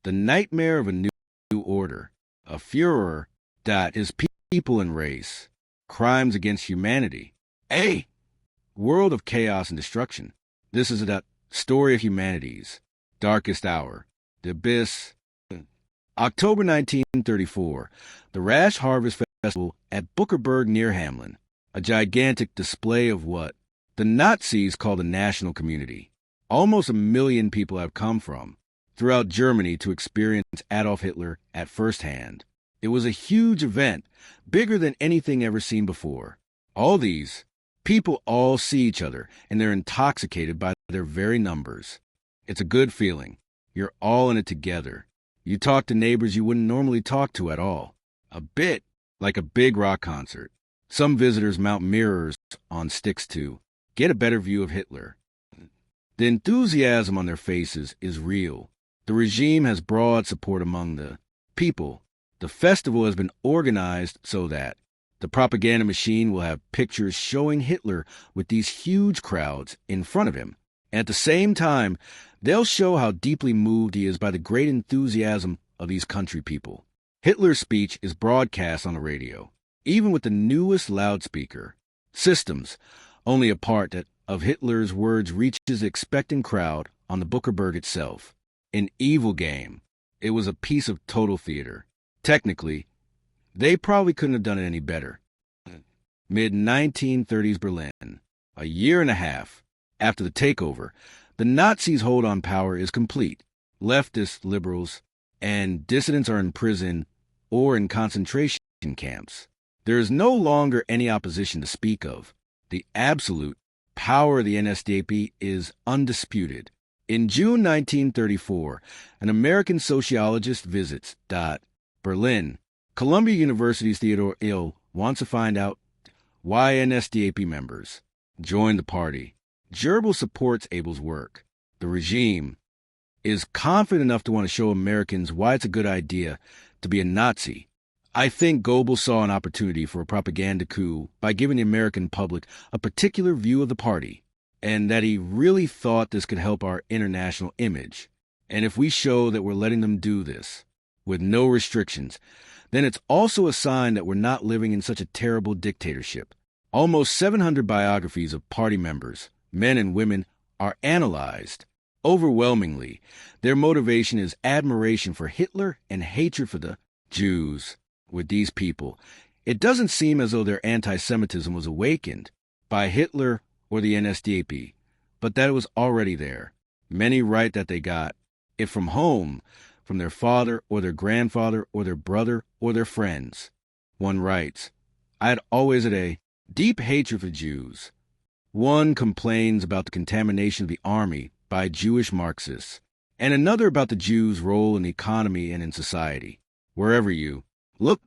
the nightmare of a new order, a Führer that his people and race, crimes against humanity. A world of chaos and destruction. This is the story of humanity's darkest hour, the abyss. October 1934, the Rash Harvest Festival at Bückeburg near Hamelin, a gigantic display of what the Nazis called a national community. Almost 1 million people have come from throughout Germany to experience Adolf Hitler at first hand. It was a huge event, bigger than anything ever seen before. All these people all see each other, and they're intoxicated by their very numbers. It's a good feeling. You're all in it together. You talk to neighbors you wouldn't normally talk to at all. A bit like a big rock concert. Some visitors mount mirrors on sticks to get a better view of Hitler. The enthusiasm on their faces is real. The regime has broad support among the people. The festival has been organized so that the propaganda machine will have pictures showing Hitler with these huge crowds in front of him. At the same time, they'll show how deeply moved he is by the great enthusiasm of these country people. Hitler's speech is broadcast on the radio, even with the newest loudspeaker systems. Only a part of Hitler's words reaches the expectant crowd on the Bückeburg itself. An evil game. It was a piece of total theater. Technically, they probably couldn't have done it any better. Mid-1930s Berlin. A year and a half after the takeover, the Nazis' hold on power is complete. Leftist liberals and dissidents are in prison or in concentration camps. There is no longer any opposition to speak of. The absolute power of the NSDAP is undisputed. In June 1934, an American sociologist visits Berlin. Columbia University's Theodore Ill wants to find out why NSDAP members joined the party. Goebbels supports Abel's work. The regime is confident enough to want to show Americans why it's a good idea to be a Nazi. I think Goebbels saw an opportunity for a propaganda coup by giving the American public a particular view of the party, and that he really thought this could help our international image. And if we show that we're letting them do this with no restrictions, then it's also a sign that we're not living in such a terrible dictatorship. Almost 700 biographies of party members, men and women, are analyzed. Overwhelmingly, their motivation is admiration for Hitler and hatred for the Jews. With these people, it doesn't seem as though their anti-Semitism was awakened by Hitler or the NSDAP, but that it was already there. Many write that they got it from home, from their father or their grandfather or their brother or their friends. One writes, I had always had a deep hatred for Jews. One complains about the contamination of the army by Jewish Marxists, and another about the Jews' role in the economy and in society. Wherever you look,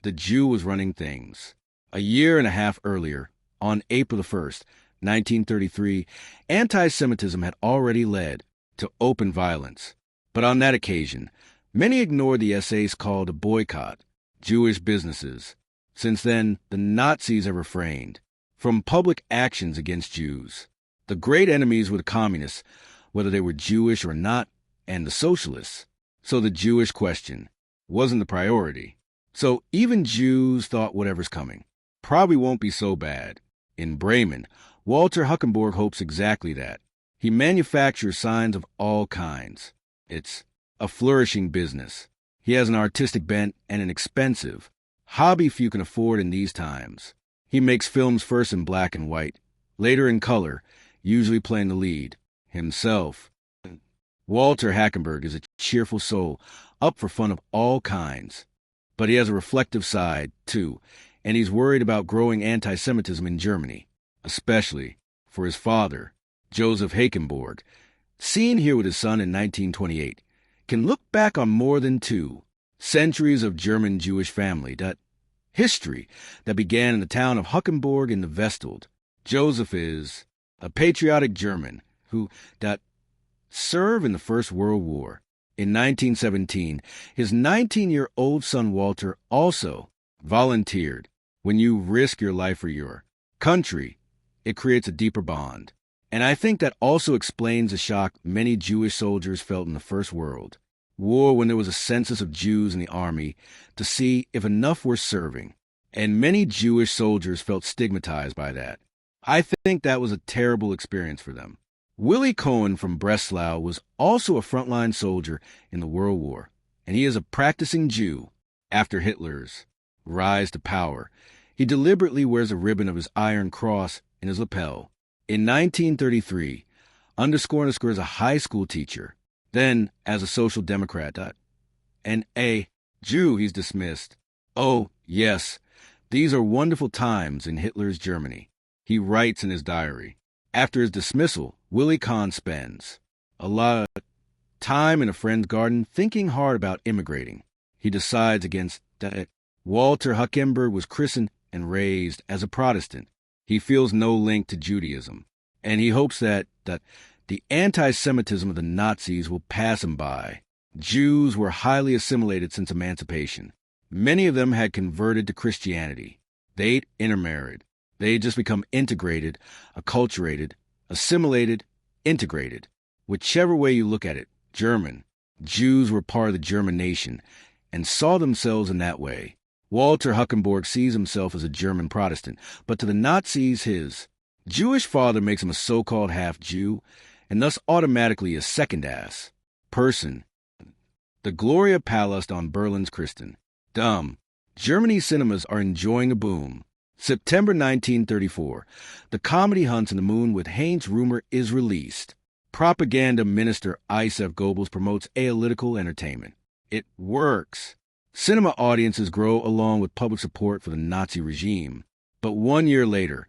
the Jew was running things. A year and a half earlier, on April 1st, 1933, anti-Semitism had already led to open violence. But on that occasion, many ignored the essays called to boycott Jewish businesses. Since then, the Nazis have refrained from public actions against Jews. The great enemies were the communists, whether they were Jewish or not, and the socialists. So the Jewish question wasn't the priority. So even Jews thought whatever's coming probably won't be so bad. In Bremen, Walter Huckenborg hopes exactly that. He manufactures signs of all kinds. It's a flourishing business. He has an artistic bent and an expensive hobby few can afford in these times. He makes films first in black and white, later in color, usually playing the lead himself. Walter Hackenberg is a cheerful soul, up for fun of all kinds. But he has a reflective side, too, and he's worried about growing anti-Semitism in Germany, especially for his father, Joseph Hackenborg, seen here with his son in 1928, can look back on more than 2 centuries of German Jewish family, that history that began in the town of Huckenborg in the Vestfold. Joseph is a patriotic German who served in the First World War. In 1917, his 19-year-old son Walter also volunteered. When you risk your life for your country, it creates a deeper bond. And I think that also explains the shock many Jewish soldiers felt in the First World. war when there was a census of Jews in the army to see if enough were serving, and many Jewish soldiers felt stigmatized by that. I think that was a terrible experience for them. Willie Cohen from Breslau was also a frontline soldier in the World War, and he is a practicing Jew. After Hitler's rise to power, he deliberately wears a ribbon of his Iron Cross in his lapel. In 1933, underscore as a high school teacher, then as a social democrat, and a Jew he's dismissed. Oh, yes, these are wonderful times in Hitler's Germany. He writes in his diary. After his dismissal, Willie Kahn spends a lot of time in a friend's garden thinking hard about immigrating. He decides against that. Walter Huckenberg was christened and raised as a Protestant. He feels no link to Judaism, and he hopes that the anti-Semitism of the Nazis will pass him by. Jews were highly assimilated since emancipation. Many of them had converted to Christianity. They'd intermarried. They'd just become integrated, acculturated, assimilated, integrated. Whichever way you look at it, German. Jews were part of the German nation and saw themselves in that way. Walter Huckenberg sees himself as a German Protestant, but to the Nazis, his Jewish father makes him a so-called half-Jew, and thus automatically a second-ass person. The Gloria Palast on Berlin's Kristen. Dumb. Germany's cinemas are enjoying a boom. September 1934. The comedy Hunts in the Moon with Heinz Rühmer is released. Propaganda Minister Isef Goebbels promotes apolitical entertainment. It works. Cinema audiences grow along with public support for the Nazi regime. But 1 year later,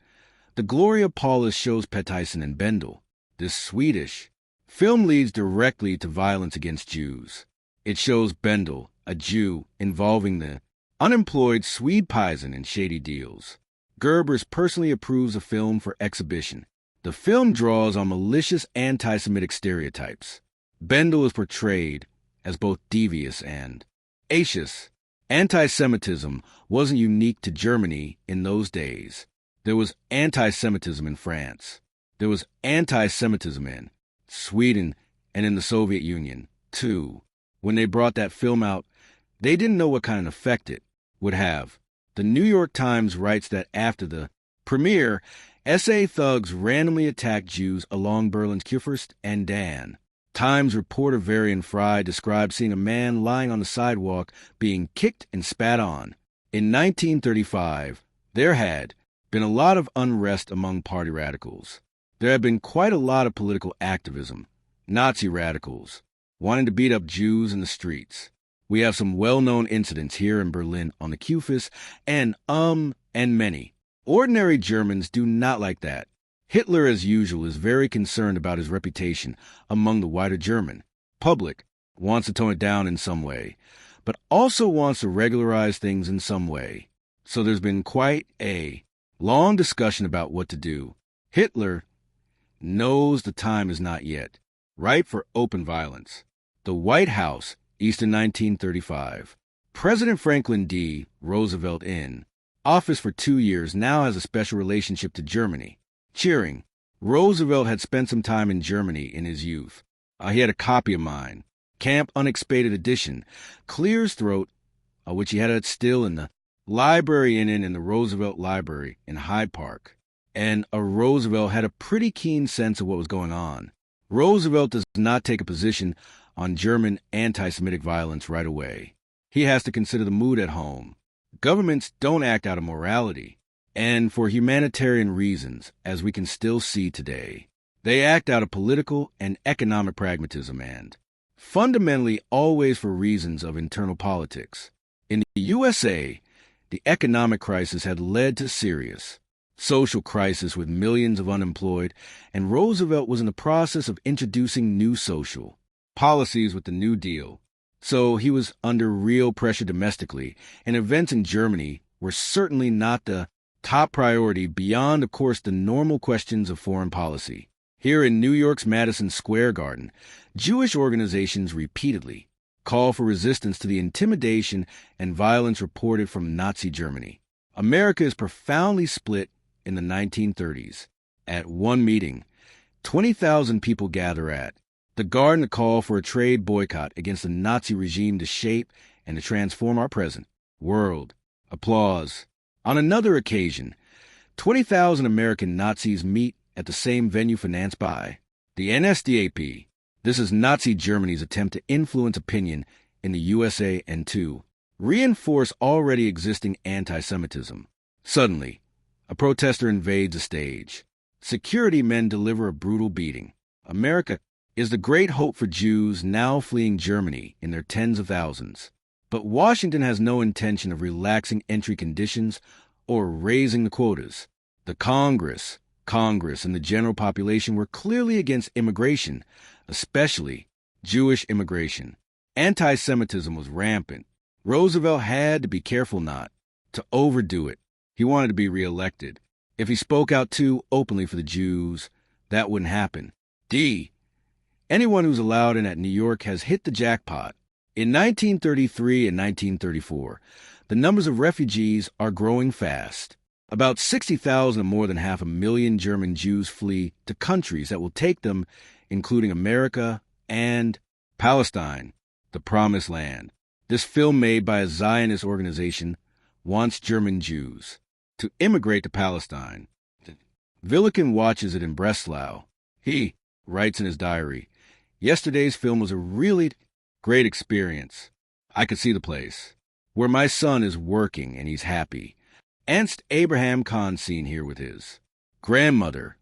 the Gloria Paulus shows Petteisen and Bendel. This Swedish film leads directly to violence against Jews. It shows Bendel, a Jew, involving the unemployed Swede Peisen in shady deals. Gerbers personally approves the film for exhibition. The film draws on malicious anti-Semitic stereotypes. Bendel is portrayed as both devious and acious. Anti-Semitism wasn't unique to Germany in those days. There was anti-Semitism in France. There was anti-Semitism in Sweden and in the Soviet Union, too. When they brought that film out, they didn't know what kind of effect it would have. The New York Times writes that after the premiere, SA thugs randomly attacked Jews along Berlin's Kurfürst and Dan. Times reporter Varian Fry described seeing a man lying on the sidewalk being kicked and spat on. In 1935, there had been a lot of unrest among party radicals. There had been quite a lot of political activism. Nazi radicals wanting to beat up Jews in the streets. We have some well-known incidents here in Berlin on the Kurfürst and many. Ordinary Germans do not like that. Hitler, as usual, is very concerned about his reputation among the wider German public, wants to tone it down in some way, but also wants to regularize things in some way. So there's been quite a long discussion about what to do. Hitler knows the time is not yet ripe for open violence. The White House, Easter 1935. President Franklin D. Roosevelt in office for 2 years now has a special relationship to Germany. Cheering. Roosevelt had spent some time in Germany in his youth. He had a copy of mine. Camp Unexpected Edition. Clear his throat, which he had it still in the library in the Roosevelt Library in Hyde Park. And Roosevelt had a pretty keen sense of what was going on. Roosevelt does not take a position on German anti-Semitic violence right away. He has to consider the mood at home. Governments don't act out of morality, and for humanitarian reasons, as we can still see today. They act out of political and economic pragmatism and, fundamentally, always for reasons of internal politics. In the USA, the economic crisis had led to serious social crisis with millions of unemployed, and Roosevelt was in the process of introducing new social policies with the New Deal. So he was under real pressure domestically, and events in Germany were certainly not the top priority beyond, of course, the normal questions of foreign policy. Here in New York's Madison Square Garden, Jewish organizations repeatedly call for resistance to the intimidation and violence reported from Nazi Germany. America is profoundly split in the 1930s. At one meeting, 20,000 people gather at The Garden to call for a trade boycott against the Nazi regime to shape and to transform our present world. Applause. On another occasion, 20,000 American Nazis meet at the same venue financed by the NSDAP. This is Nazi Germany's attempt to influence opinion in the USA and to reinforce already existing antisemitism. Suddenly, a protester invades a stage. Security men deliver a brutal beating. America is the great hope for Jews now fleeing Germany in their tens of thousands. But Washington has no intention of relaxing entry conditions or raising the quotas. The Congress, and the general population were clearly against immigration, especially Jewish immigration. Anti-Semitism was rampant. Roosevelt had to be careful not to overdo it. He wanted to be reelected. If he spoke out too openly for the Jews, that wouldn't happen. Anyone who's allowed in at New York has hit the jackpot. In 1933 and 1934, the numbers of refugees are growing fast. About 60,000 or more than 500,000 German Jews flee to countries that will take them, including America and Palestine, the Promised Land. This film made by a Zionist organization wants German Jews to immigrate to Palestine. Villikin watches it in Breslau. He writes in his diary, "Yesterday's film was a really great experience. I could see the place where my son is working and he's happy. Ernst Abraham Kahn's seen here with his grandmother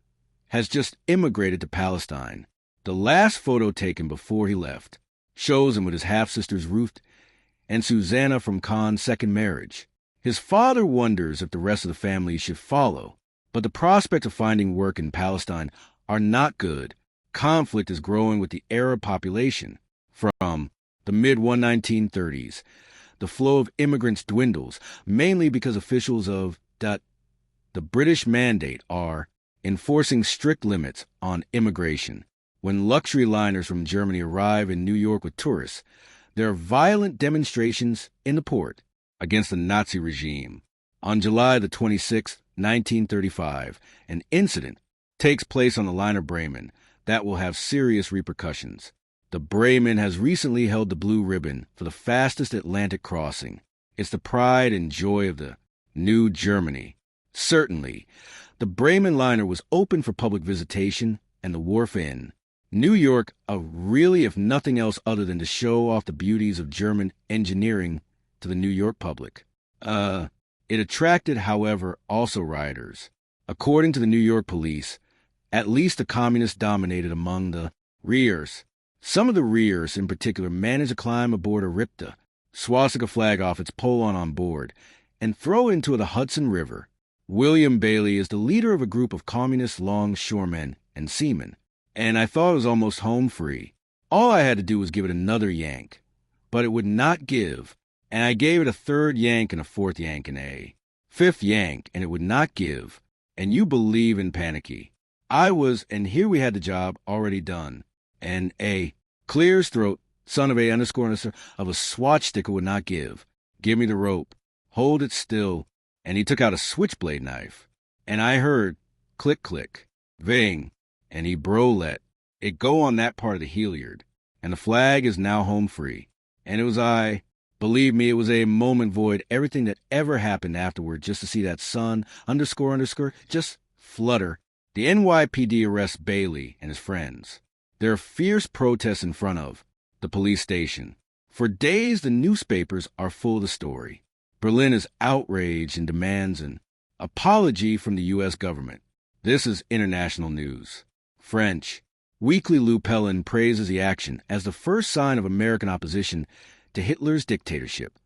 has just immigrated to Palestine. The last photo taken before he left shows him with his half-sisters Ruth and Susanna from Kahn's second marriage. His father wonders if the rest of the family should follow, but the prospect of finding work in Palestine are not good. Conflict is growing with the Arab population. From the mid-1930s, the flow of immigrants dwindles, mainly because officials of the British Mandate are enforcing strict limits on immigration. When luxury liners from Germany arrive in New York with tourists, there are violent demonstrations in the port against the Nazi regime. On July the 26th, 1935, an incident takes place on the liner Bremen that will have serious repercussions. The Bremen has recently held the blue ribbon for the fastest Atlantic crossing. It's the pride and joy of the new Germany. Certainly, the Bremen liner was open for public visitation and the wharf in New York, really, if nothing else other than to show off the beauties of German engineering to the New York public. It attracted, however, also rioters. According to the New York police, at least the communists dominated among the rears. Some of the rears, in particular, managed to climb aboard or rip the swastika flag off its pole on board and throw it into the Hudson River. William Bailey is the leader of a group of communist longshoremen and seamen, and I thought it was almost home free. All I had to do was give it another yank, but it would not give, and I gave it a third yank and a fourth yank and a fifth yank, and it would not give, and you believe in panicky. And here we had the job already done, and a clear's throat, son of a _ of a swatchsticker would not give. Give me the rope, hold it still, and he took out a switchblade knife, and I heard click, click, ving, and he let it go on that part of the halyard, and the flag is now home free. And it was believe me, it was a moment void everything that ever happened afterward just to see that sun _ just flutter. The NYPD arrests Bailey and his friends. There are fierce protests in front of the police station. For days, the newspapers are full of the story. Berlin is outraged and demands an apology from the U.S. government. This is international news. French. Weekly Lou Pellin praises the action as the first sign of American opposition to Hitler's dictatorship.